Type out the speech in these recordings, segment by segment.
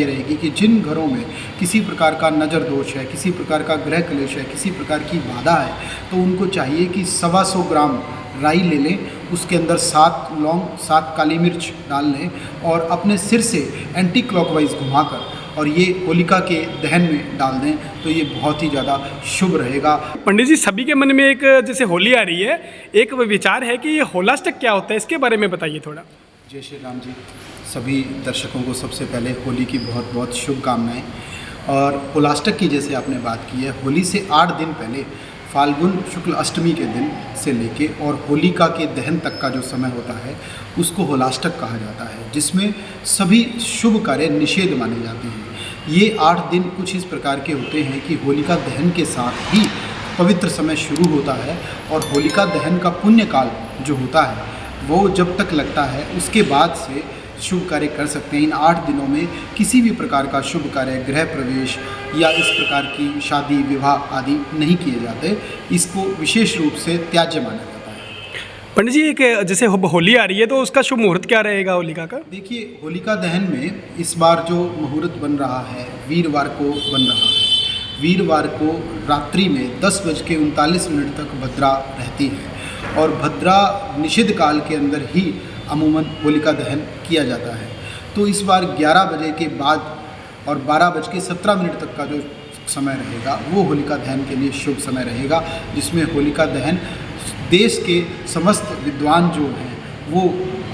ये रहेगी कि जिन घरों में किसी प्रकार का नज़र दोष है, किसी प्रकार का ग्रह क्लेश है, किसी प्रकार की बाधा है, तो उनको चाहिए कि 125 ग्राम राई ले लें, उसके अंदर 7 लौंग 7 काली मिर्च डाल लें और अपने सिर से एंटी क्लॉकवाइज घुमाकर और ये होलिका के दहन में डाल दें, तो ये बहुत ही ज़्यादा शुभ रहेगा। पंडित जी, सभी के मन में एक जैसे होली आ रही है, एक विचार है कि ये होलाष्टक क्या होता है, इसके बारे में बताइए थोड़ा। जय श्री राम जी। सभी दर्शकों को सबसे पहले होली की बहुत बहुत शुभकामनाएं। और होलाष्टक की जैसे आपने बात की है, होली से 8 दिन पहले फाल्गुन शुक्ल अष्टमी के दिन से लेके और होलिका के दहन तक का जो समय होता है उसको होलाष्टक कहा जाता है, जिसमें सभी शुभ कार्य निषेध माने जाते हैं। ये 8 दिन कुछ इस प्रकार के होते हैं कि होलिका दहन के साथ ही पवित्र समय शुरू होता है और होलिका दहन का पुण्य काल जो होता है वो जब तक लगता है उसके बाद से शुभ कार्य कर सकते हैं। इन 8 दिनों में किसी भी प्रकार का शुभ कार्य, गृह प्रवेश या इस प्रकार की शादी विवाह आदि नहीं किए जाते। इसको विशेष रूप से त्याज्य माना जाता है। पंडित जी, एक जैसे होली आ रही है तो उसका शुभ मुहूर्त क्या रहेगा होलिका का? देखिए, होलिका दहन में इस बार जो मुहूर्त बन रहा है वीरवार को बन रहा है। वीरवार को रात्रि में 10:39 तक भद्रा रहती है और भद्रा निषिद्ध काल के अंदर ही अमूमन होलिका दहन किया जाता है। तो इस बार 11 बजे के बाद और 12:17 तक का जो समय रहेगा वो होलिका दहन के लिए शुभ समय रहेगा, जिसमें होलिका दहन देश के समस्त विद्वान जो हैं वो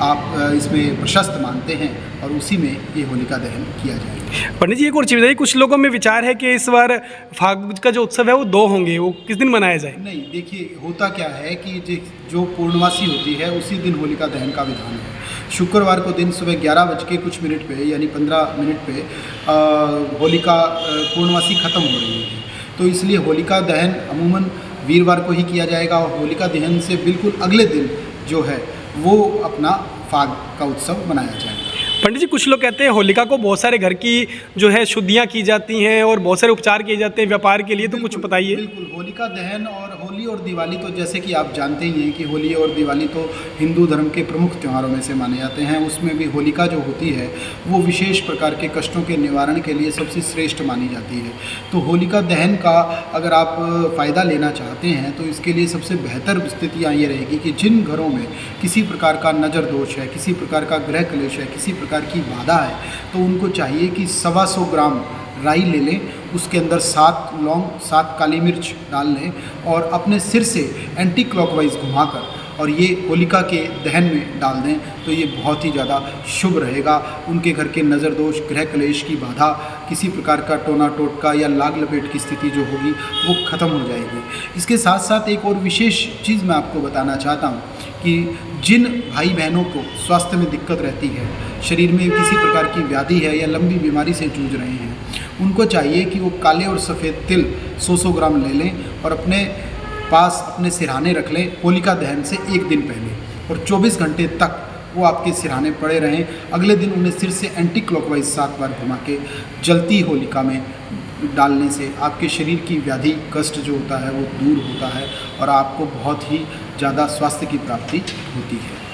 आप इसमें प्रशस्त मानते हैं और उसी में ये होलिका दहन किया जाएगा। पंडित जी, एक और चीज़ बताइए, कुछ लोगों में विचार है कि इस बार फाग का जो उत्सव है वो 2 होंगे, वो किस दिन मनाया जाए? नहीं, देखिए होता क्या है कि जो पूर्णमासी होती है उसी दिन होलिका दहन का विधान है। शुक्रवार को दिन सुबह 11 बज के कुछ मिनट पे यानी 15 मिनट पे होलिका पूर्णमासी ख़त्म हो रही है, तो इसलिए होलिका दहन अमूमन वीरवार को ही किया जाएगा और होलिका दहन से बिल्कुल अगले दिन जो है वो अपना फाग का उत्सव मनाया जाएगा। पंडित जी, कुछ लोग कहते हैं होलिका को बहुत सारे घर की जो है शुद्धियाँ की जाती हैं और बहुत सारे उपचार किए जाते हैं व्यापार के लिए, तो कुछ बताइए। बिल्कुल, होलिका दहन और होली और दिवाली तो जैसे कि आप जानते ही हैं कि होली और दिवाली तो हिंदू धर्म के प्रमुख त्योहारों में से माने जाते हैं। उसमें भी होलिका जो होती है वो विशेष प्रकार के कष्टों के निवारण के लिए सबसे श्रेष्ठ मानी जाती है। तो होलिका दहन का अगर आप फ़ायदा लेना चाहते हैं तो इसके लिए सबसे बेहतर स्थितियाँ ये रहेगी कि जिन घरों में किसी प्रकार का नज़र दोष है, किसी प्रकार का गृह क्लेश है, किसी प्रकार की बाधा है, तो उनको चाहिए कि 125 ग्राम राई ले लें, उसके अंदर 7 लौंग 7 काली मिर्च डाल लें और अपने सिर से एंटी क्लॉकवाइज घुमाकर और ये होलिका के दहन में डाल दें, तो ये बहुत ही ज़्यादा शुभ रहेगा। उनके घर के नज़र दोष, गृह क्लेश की बाधा, किसी प्रकार का टोना टोटका या लाग लपेट की स्थिति जो होगी वो ख़त्म हो जाएगी। इसके साथ साथ एक और विशेष चीज़ मैं आपको बताना चाहता हूँ कि जिन भाई बहनों को स्वास्थ्य में दिक्कत रहती है, शरीर में किसी प्रकार की व्याधि है या लंबी बीमारी से जूझ रहे हैं, उनको चाहिए कि वो काले और सफ़ेद तिल 100 ग्राम ले लें और अपने पास अपने सिरहाने रख लें होलिका दहन से 1 दिन पहले और 24 घंटे तक वो आपके सिरहाने पड़े रहें। अगले दिन उन्हें सिर से एंटी क्लॉकवाइज 7 बार घुमा के जलती होलिका में डालने से आपके शरीर की व्याधि कष्ट जो होता है वो दूर होता है और आपको बहुत ही ज़्यादा स्वास्थ्य की प्राप्ति होती है।